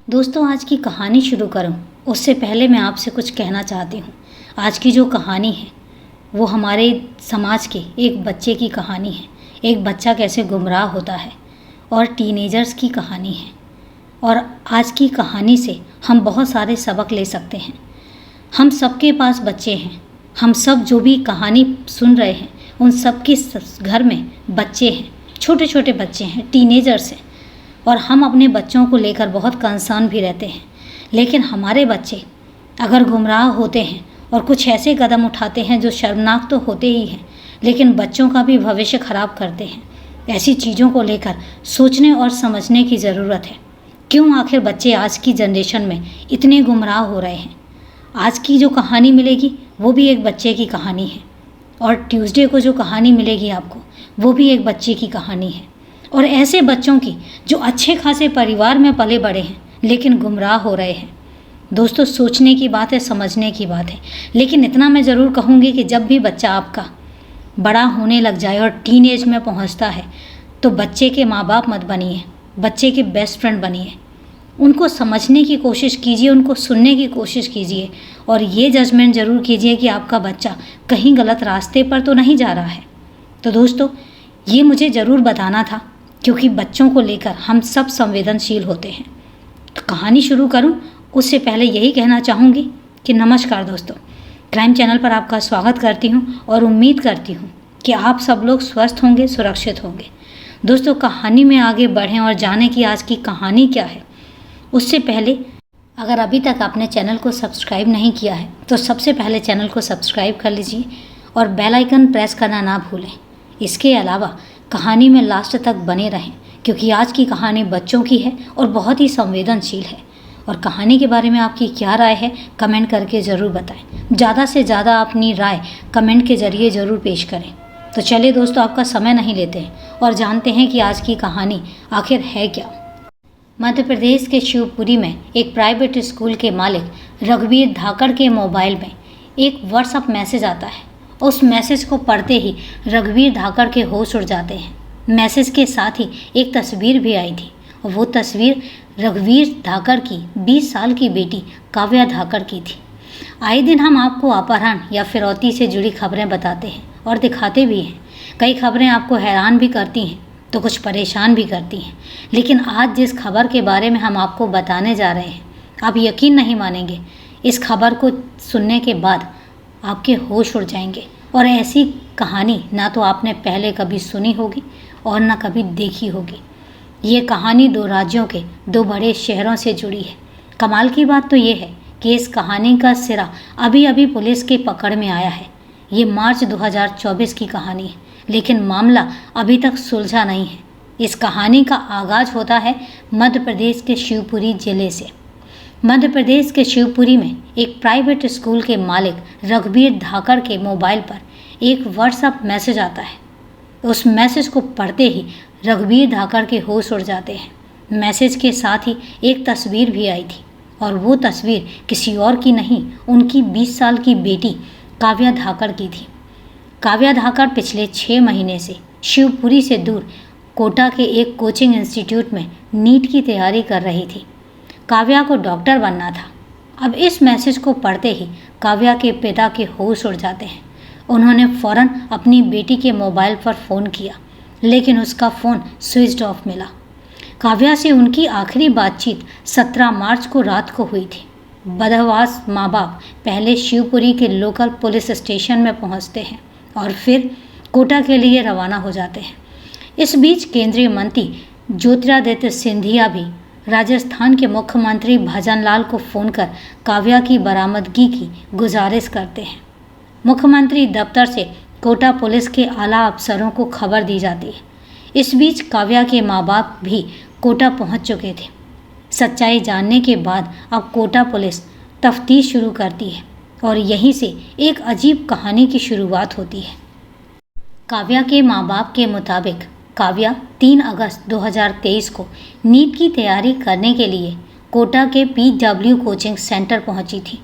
दोस्तों, आज की कहानी शुरू करूं उससे पहले मैं आपसे कुछ कहना चाहती हूं। आज की जो कहानी है वो हमारे समाज के एक बच्चे की कहानी है। एक बच्चा कैसे गुमराह होता है और टीनेजर्स की कहानी है। और आज की कहानी से हम बहुत सारे सबक ले सकते हैं। हम सबके पास बच्चे हैं। हम सब जो भी कहानी सुन रहे हैं उन सब के घर में बच्चे हैं, छोटे छोटे बच्चे हैं, टीनेजर्स हैं। और हम अपने बच्चों को लेकर बहुत कंसर्न भी रहते हैं। लेकिन हमारे बच्चे अगर गुमराह होते हैं और कुछ ऐसे कदम उठाते हैं जो शर्मनाक तो होते ही हैं, लेकिन बच्चों का भी भविष्य खराब करते हैं, ऐसी चीज़ों को लेकर सोचने और समझने की ज़रूरत है। क्यों आखिर बच्चे आज की जनरेशन में इतने गुमराह हो रहे हैं? आज की जो कहानी मिलेगी वो भी एक बच्चे की कहानी है, और ट्यूसडे को जो कहानी मिलेगी आपको वो भी एक बच्चे की कहानी है। और ऐसे बच्चों की जो अच्छे खासे परिवार में पले बड़े हैं लेकिन गुमराह हो रहे हैं। दोस्तों, सोचने की बात है, समझने की बात है। लेकिन इतना मैं ज़रूर कहूँगी कि जब भी बच्चा आपका बड़ा होने लग जाए और टीन एज में पहुँचता है तो बच्चे के माँ बाप मत बनिए, बच्चे के बेस्ट फ्रेंड बनिए। उनको समझने की कोशिश कीजिए, उनको सुनने की कोशिश कीजिए, और ये जजमेंट ज़रूर कीजिए कि आपका बच्चा कहीं गलत रास्ते पर तो नहीं जा रहा है। तो दोस्तों, ये मुझे ज़रूर बताना था, क्योंकि बच्चों को लेकर हम सब संवेदनशील होते हैं। तो कहानी शुरू करूं उससे पहले यही कहना चाहूँगी कि नमस्कार दोस्तों, क्राइम चैनल पर आपका स्वागत करती हूं और उम्मीद करती हूं कि आप सब लोग स्वस्थ होंगे, सुरक्षित होंगे। दोस्तों, कहानी में आगे बढ़ें और जानें कि आज की कहानी क्या है। उससे पहले अगर अभी तक आपने चैनल को सब्सक्राइब नहीं किया है तो सबसे पहले चैनल को सब्सक्राइब कर लीजिए और बेल आइकन प्रेस करना ना भूलें। इसके अलावा कहानी में लास्ट तक बने रहें, क्योंकि आज की कहानी बच्चों की है और बहुत ही संवेदनशील है। और कहानी के बारे में आपकी क्या राय है कमेंट करके ज़रूर बताएं। ज़्यादा से ज़्यादा अपनी राय कमेंट के ज़रिए ज़रूर पेश करें। तो चलिए दोस्तों, आपका समय नहीं लेते हैं और जानते हैं कि आज की कहानी आखिर है क्या। मध्य प्रदेश के शिवपुरी में एक प्राइवेट स्कूल के मालिक रघुवीर धाकड़ के मोबाइल में एक व्हाट्सएप मैसेज आता है। उस मैसेज को पढ़ते ही रघुवीर धाकड़ के होश उड़ जाते हैं। मैसेज के साथ ही एक तस्वीर भी आई थी। वो तस्वीर रघुवीर धाकड़ की 20 साल की बेटी काव्या धाकड़ की थी। आए दिन हम आपको अपहरण या फिरौती से जुड़ी खबरें बताते हैं और दिखाते भी हैं। कई खबरें आपको हैरान भी करती हैं तो कुछ परेशान भी करती हैं। लेकिन आज जिस खबर के बारे में हम आपको बताने जा रहे हैं, आप यकीन नहीं मानेंगे। इस खबर को सुनने के बाद आपके होश उड़ जाएंगे। और ऐसी कहानी ना तो आपने पहले कभी सुनी होगी और ना कभी देखी होगी। ये कहानी दो राज्यों के दो बड़े शहरों से जुड़ी है। कमाल की बात तो ये है कि इस कहानी का सिरा अभी अभी पुलिस के पकड़ में आया है। ये मार्च 2024 की कहानी है, लेकिन मामला अभी तक सुलझा नहीं है। इस कहानी का आगाज़ होता है मध्य प्रदेश के शिवपुरी जिले से। मध्य प्रदेश के शिवपुरी में एक प्राइवेट स्कूल के मालिक रघुवीर धाकड़ के मोबाइल पर एक व्हाट्सएप मैसेज आता है। उस मैसेज को पढ़ते ही रघुवीर धाकड़ के होश उड़ जाते हैं। मैसेज के साथ ही एक तस्वीर भी आई थी, और वो तस्वीर किसी और की नहीं, उनकी 20 साल की बेटी काव्या धाकड़ की थी। काव्या धाकड़ पिछले 6 महीने से शिवपुरी से दूर कोटा के एक कोचिंग इंस्टीट्यूट में नीट की तैयारी कर रही थी। काव्या को डॉक्टर बनना था। अब इस मैसेज को पढ़ते ही काव्या के पिता के होश उड़ जाते हैं। उन्होंने फ़ौरन अपनी बेटी के मोबाइल पर फ़ोन किया, लेकिन उसका फ़ोन स्विच ऑफ मिला। काव्या से उनकी आखिरी बातचीत 17 मार्च को रात को हुई थी। बदहवास माँ बाप पहले शिवपुरी के लोकल पुलिस स्टेशन में पहुँचते हैं और फिर कोटा के लिए रवाना हो जाते हैं। इस बीच केंद्रीय मंत्री ज्योतिरादित्य सिंधिया भी राजस्थान के मुख्यमंत्री भजनलाल को फ़ोन कर काव्या की बरामदगी की गुजारिश करते हैं। मुख्यमंत्री दफ्तर से कोटा पुलिस के आला अफसरों को खबर दी जाती है। इस बीच काव्या के माँ बाप भी कोटा पहुंच चुके थे। सच्चाई जानने के बाद अब कोटा पुलिस तफ्तीश शुरू करती है और यहीं से एक अजीब कहानी की शुरुआत होती है। काव्या के माँ बाप के मुताबिक काव्या 3 अगस्त 2023 को नीट की तैयारी करने के लिए कोटा के PW कोचिंग सेंटर पहुंची थी।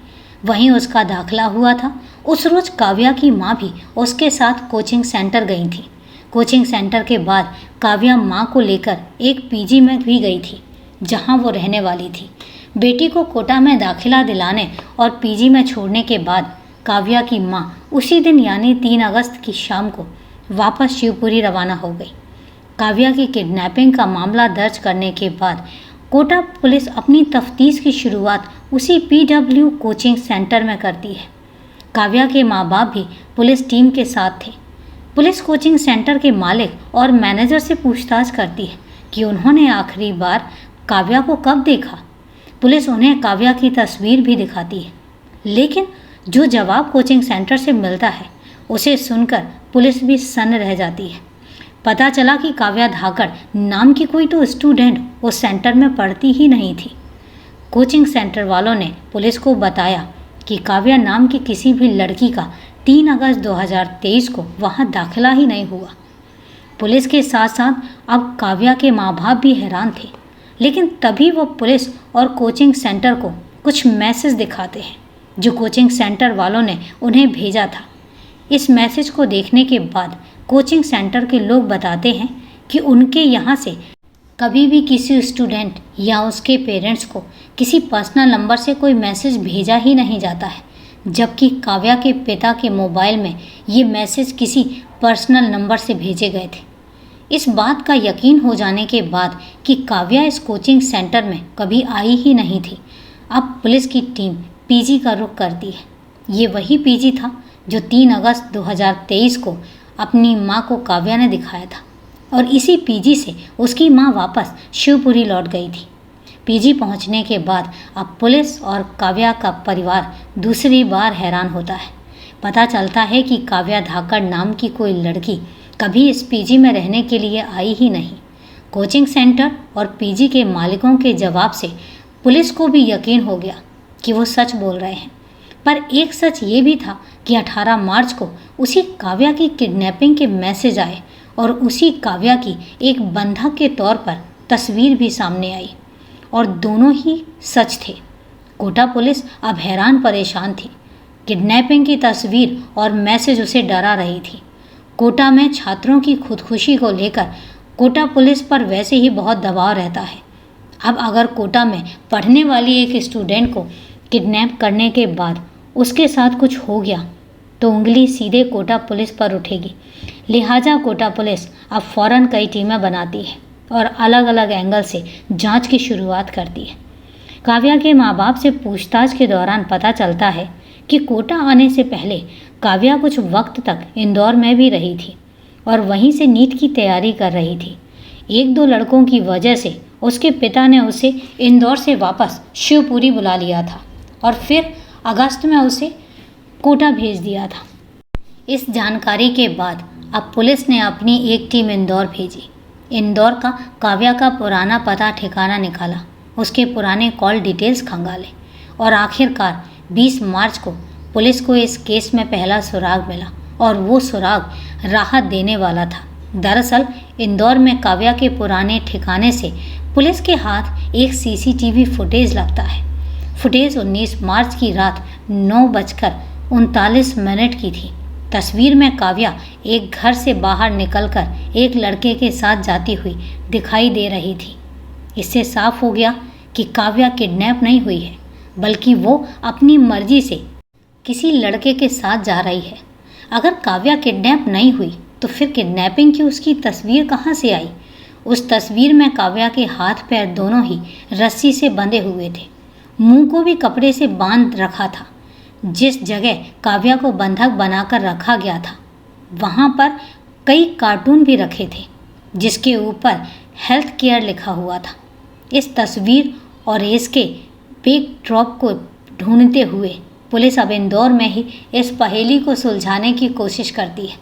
वहीं उसका दाखिला हुआ था। उस रोज़ काव्या की मां भी उसके साथ कोचिंग सेंटर गई थी। कोचिंग सेंटर के बाद काव्या मां को लेकर एक PG में भी गई थी, जहां वो रहने वाली थी। बेटी को कोटा में दाखिला दिलाने और पीजी में छोड़ने के बाद काव्या की मां उसी दिन यानी 3 अगस्त की शाम को वापस शिवपुरी रवाना हो गई। काव्या की किडनैपिंग का मामला दर्ज करने के बाद कोटा पुलिस अपनी तफ्तीश की शुरुआत उसी पीडब्ल्यू कोचिंग सेंटर में करती है। काव्या के माँ बाप भी पुलिस टीम के साथ थे। पुलिस कोचिंग सेंटर के मालिक और मैनेजर से पूछताछ करती है कि उन्होंने आखिरी बार काव्या को कब देखा। पुलिस उन्हें काव्या की तस्वीर भी दिखाती है, लेकिन जो जवाब कोचिंग सेंटर से मिलता है उसे सुनकर पुलिस भी सन्न रह जाती है। पता चला कि काव्या धाकड़ नाम की कोई तो स्टूडेंट उस सेंटर में पढ़ती ही नहीं थी। कोचिंग सेंटर वालों ने पुलिस को बताया कि काव्या नाम की किसी भी लड़की का 3 अगस्त 2023 को वहां दाखिला ही नहीं हुआ। पुलिस के साथ साथ अब काव्या के माँ बाप भी हैरान थे, लेकिन तभी वो पुलिस और कोचिंग सेंटर को कुछ मैसेज दिखाते हैं जो कोचिंग सेंटर वालों ने उन्हें भेजा था। इस मैसेज को देखने के बाद कोचिंग सेंटर के लोग बताते हैं कि उनके यहाँ से कभी भी किसी स्टूडेंट या उसके पेरेंट्स को किसी पर्सनल नंबर से कोई मैसेज भेजा ही नहीं जाता है, जबकि काव्या के पिता के मोबाइल में ये मैसेज किसी पर्सनल नंबर से भेजे गए थे। इस बात का यकीन हो जाने के बाद कि काव्या इस कोचिंग सेंटर में कभी आई ही नहीं थी, अब पुलिस की टीम पीजी का रुख करती है। ये वही पीजी था जो 3 अगस्त 2023 को अपनी मां को काव्या ने दिखाया था, और इसी पीजी से उसकी मां वापस शिवपुरी लौट गई थी। पीजी पहुंचने के बाद अब पुलिस और काव्या का परिवार दूसरी बार हैरान होता है। पता चलता है कि काव्या धाकड़ नाम की कोई लड़की कभी इस पीजी में रहने के लिए आई ही नहीं। कोचिंग सेंटर और पीजी के मालिकों के जवाब से पुलिस को भी यकीन हो गया कि वो सच बोल रहे हैं। पर एक सच ये भी था कि 18 मार्च को उसी काव्या की किडनैपिंग के मैसेज आए और उसी काव्या की एक बंधक के तौर पर तस्वीर भी सामने आई, और दोनों ही सच थे। कोटा पुलिस अब हैरान परेशान थी। किडनैपिंग की तस्वीर और मैसेज उसे डरा रही थी। कोटा में छात्रों की खुदकुशी को लेकर कोटा पुलिस पर वैसे ही बहुत दबाव रहता है। अब अगर कोटा में पढ़ने वाली एक स्टूडेंट को किडनैप करने के बाद उसके साथ कुछ हो गया तो उंगली सीधे कोटा पुलिस पर उठेगी। लिहाजा कोटा पुलिस अब फ़ौरन कई टीमें बनाती है और अलग अलग एंगल से जांच की शुरुआत करती है। काव्या के माँ बाप से पूछताछ के दौरान पता चलता है कि कोटा आने से पहले काव्या कुछ वक्त तक इंदौर में भी रही थी और वहीं से नीट की तैयारी कर रही थी। 1-2 लड़कों की वजह से उसके पिता ने उसे इंदौर से वापस शिवपुरी बुला लिया था और फिर अगस्त में उसे कोटा भेज दिया था। इस जानकारी के बाद अब पुलिस ने अपनी एक टीम इंदौर भेजी। इंदौर का काव्या का पुराना पता ठिकाना निकाला, उसके पुराने कॉल डिटेल्स खंगाले और आखिरकार 20 मार्च को पुलिस को इस केस में पहला सुराग मिला, और वो सुराग राहत देने वाला था। दरअसल इंदौर में काव्या के पुराने ठिकाने से पुलिस के हाथ एक सीसीटीवी फुटेज लगता है। फुटेज 19 मार्च की रात 9:39 की थी। तस्वीर में काव्या एक घर से बाहर निकलकर एक लड़के के साथ जाती हुई दिखाई दे रही थी। इससे साफ हो गया कि काव्या किडनैप नहीं हुई है, बल्कि वो अपनी मर्जी से किसी लड़के के साथ जा रही है। अगर काव्या किडनैप नहीं हुई तो फिर किडनैपिंग की उसकी तस्वीर कहाँ से आई? उस तस्वीर में काव्या के हाथ पैर दोनों ही रस्सी से बंधे हुए थे, मुंह को भी कपड़े से बांध रखा था। जिस जगह काव्या को बंधक बनाकर रखा गया था वहाँ पर कई कार्टून भी रखे थे जिसके ऊपर हेल्थ केयर लिखा हुआ था। इस तस्वीर और इसके बैकड्रॉप को ढूंढते हुए पुलिस अब इंदौर में ही इस पहेली को सुलझाने की कोशिश करती है।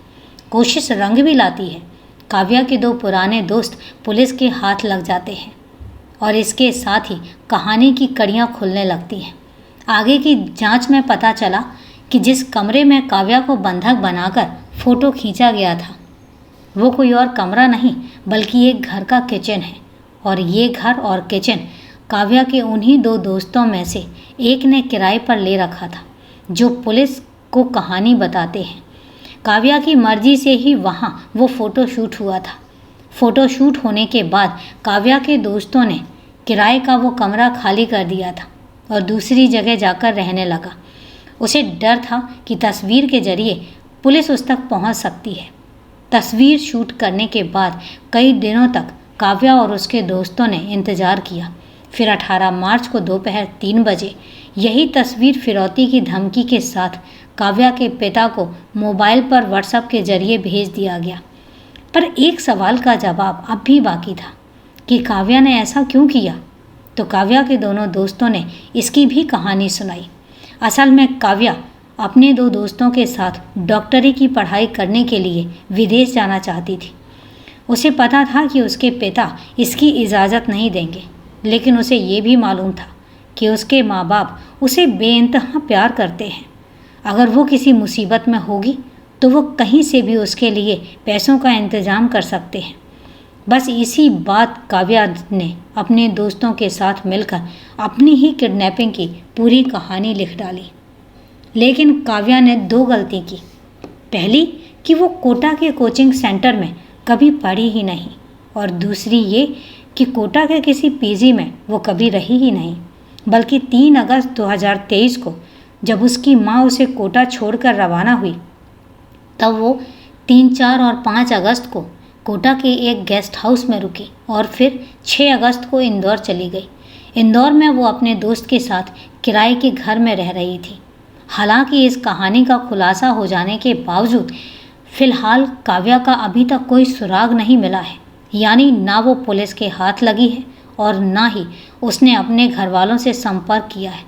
कोशिश रंग भी लाती है। काव्या के 2 पुराने दोस्त पुलिस के हाथ लग जाते हैं और इसके साथ ही कहानी की कड़ियाँ खुलने लगती हैं। आगे की जांच में पता चला कि जिस कमरे में काव्या को बंधक बनाकर फ़ोटो खींचा गया था वो कोई और कमरा नहीं बल्कि एक घर का किचन है, और ये घर और किचन काव्या के उन्हीं 2 दोस्तों में से एक ने किराए पर ले रखा था जो पुलिस को कहानी बताते हैं। काव्या की मर्जी से ही वहाँ वो फ़ोटो शूट हुआ था। फ़ोटो शूट होने के बाद काव्या के दोस्तों ने किराए का वो कमरा खाली कर दिया था और दूसरी जगह जाकर रहने लगा। उसे डर था कि तस्वीर के जरिए पुलिस उस तक पहुंच सकती है। तस्वीर शूट करने के बाद कई दिनों तक काव्या और उसके दोस्तों ने इंतज़ार किया। फिर 18 मार्च को दोपहर 3 बजे यही तस्वीर फिरौती की धमकी के साथ काव्या के पिता को मोबाइल पर व्हाट्सएप के जरिए भेज दिया गया। पर एक सवाल का जवाब अब भी बाकी था कि काव्या ने ऐसा क्यों किया। तो काव्या के दोनों दोस्तों ने इसकी भी कहानी सुनाई। असल में काव्या अपने 2 दोस्तों के साथ डॉक्टरी की पढ़ाई करने के लिए विदेश जाना चाहती थी। उसे पता था कि उसके पिता इसकी इजाज़त नहीं देंगे, लेकिन उसे ये भी मालूम था कि उसके माँ बाप उसे बेइंतहा प्यार करते हैं। अगर वो किसी मुसीबत में होगी तो वो कहीं से भी उसके लिए पैसों का इंतज़ाम कर सकते हैं। बस इसी बात काव्या ने अपने दोस्तों के साथ मिलकर अपनी ही किडनैपिंग की पूरी कहानी लिख डाली। लेकिन काव्या ने 2 गलती की। पहली कि वो कोटा के कोचिंग सेंटर में कभी पढ़ी ही नहीं, और दूसरी ये कि कोटा के किसी पीजी में वो कभी रही ही नहीं। बल्कि 3 अगस्त 2023 को जब उसकी माँ उसे कोटा छोड़कर रवाना हुई, तब वो 3, 4 और 5 अगस्त को कोटा के एक गेस्ट हाउस में रुकी और फिर 6 अगस्त को इंदौर चली गई। इंदौर में वो अपने दोस्त के साथ किराए के घर में रह रही थी। हालांकि इस कहानी का खुलासा हो जाने के बावजूद फिलहाल काव्या का अभी तक कोई सुराग नहीं मिला है। यानी ना वो पुलिस के हाथ लगी है और ना ही उसने अपने घर वालों से संपर्क किया है।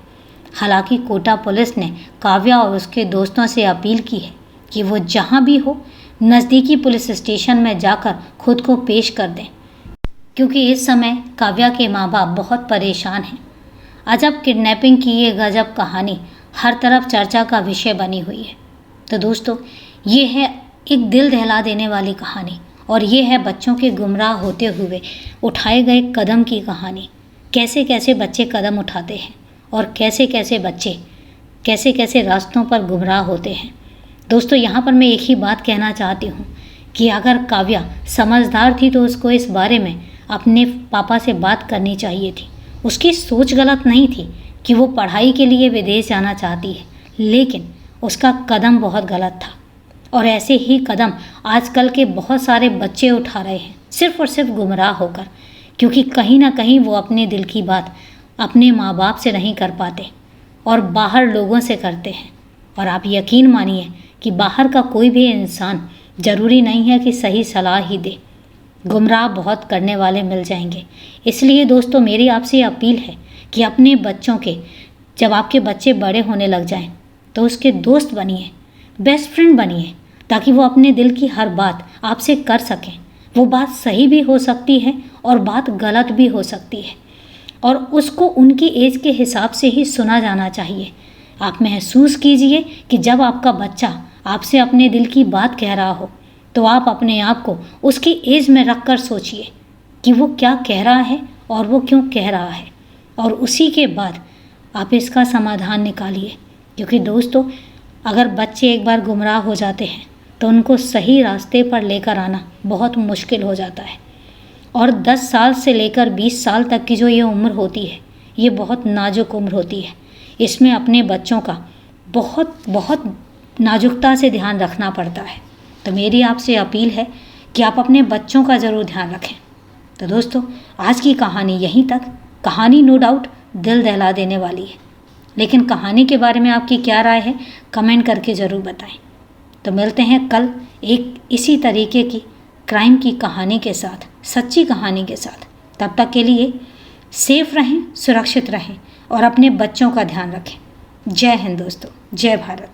हालांकि कोटा पुलिस ने काव्या और उसके दोस्तों से अपील की है कि वो जहाँ भी हो नज़दीकी पुलिस स्टेशन में जाकर खुद को पेश कर दें, क्योंकि इस समय काव्या के माँ बाप बहुत परेशान हैं। अजब किडनैपिंग की ये गजब कहानी हर तरफ चर्चा का विषय बनी हुई है। तो दोस्तों, ये है एक दिल दहला देने वाली कहानी, और ये है बच्चों के गुमराह होते हुए उठाए गए कदम की कहानी। कैसे कैसे बच्चे कदम उठाते हैं और कैसे कैसे बच्चे कैसे कैसे रास्तों पर गुमराह होते हैं। दोस्तों, यहाँ पर मैं एक ही बात कहना चाहती हूँ कि अगर काव्या समझदार थी तो उसको इस बारे में अपने पापा से बात करनी चाहिए थी। उसकी सोच गलत नहीं थी कि वो पढ़ाई के लिए विदेश जाना चाहती है, लेकिन उसका कदम बहुत गलत था। और ऐसे ही कदम आजकल के बहुत सारे बच्चे उठा रहे हैं, सिर्फ और सिर्फ गुमराह होकर, क्योंकि कहीं ना कहीं वो अपने दिल की बात अपने माँ बाप से नहीं कर पाते और बाहर लोगों से करते हैं। और आप यकीन मानिए कि बाहर का कोई भी इंसान ज़रूरी नहीं है कि सही सलाह ही दे। गुमराह बहुत करने वाले मिल जाएंगे। इसलिए दोस्तों, मेरी आपसे अपील है कि अपने बच्चों के जब आपके बच्चे बड़े होने लग जाएं तो उसके दोस्त बनिए, बेस्ट फ्रेंड बनिए, ताकि वो अपने दिल की हर बात आपसे कर सकें। वो बात सही भी हो सकती है और बात गलत भी हो सकती है, और उसको उनकी एज के हिसाब से ही सुना जाना चाहिए। आप महसूस कीजिए कि जब आपका बच्चा आपसे अपने दिल की बात कह रहा हो तो आप अपने आप को उसकी एज में रख कर सोचिए कि वो क्या कह रहा है और वो क्यों कह रहा है, और उसी के बाद आप इसका समाधान निकालिए। क्योंकि दोस्तों, अगर बच्चे एक बार गुमराह हो जाते हैं तो उनको सही रास्ते पर लेकर आना बहुत मुश्किल हो जाता है। और 10 साल से लेकर 20 साल तक की जो ये उम्र होती है, ये बहुत नाजुक उम्र होती है। इसमें अपने बच्चों का बहुत बहुत नाजुकता से ध्यान रखना पड़ता है। तो मेरी आपसे अपील है कि आप अपने बच्चों का ज़रूर ध्यान रखें। तो दोस्तों, आज की कहानी यहीं तक। कहानी नो डाउट दिल दहला देने वाली है, लेकिन कहानी के बारे में आपकी क्या राय है कमेंट करके ज़रूर बताएं। तो मिलते हैं कल एक इसी तरीके की क्राइम की कहानी के साथ, सच्ची कहानी के साथ। तब तक के लिए सेफ रहें, सुरक्षित रहें और अपने बच्चों का ध्यान रखें। जय हिंद दोस्तों, जय भारत।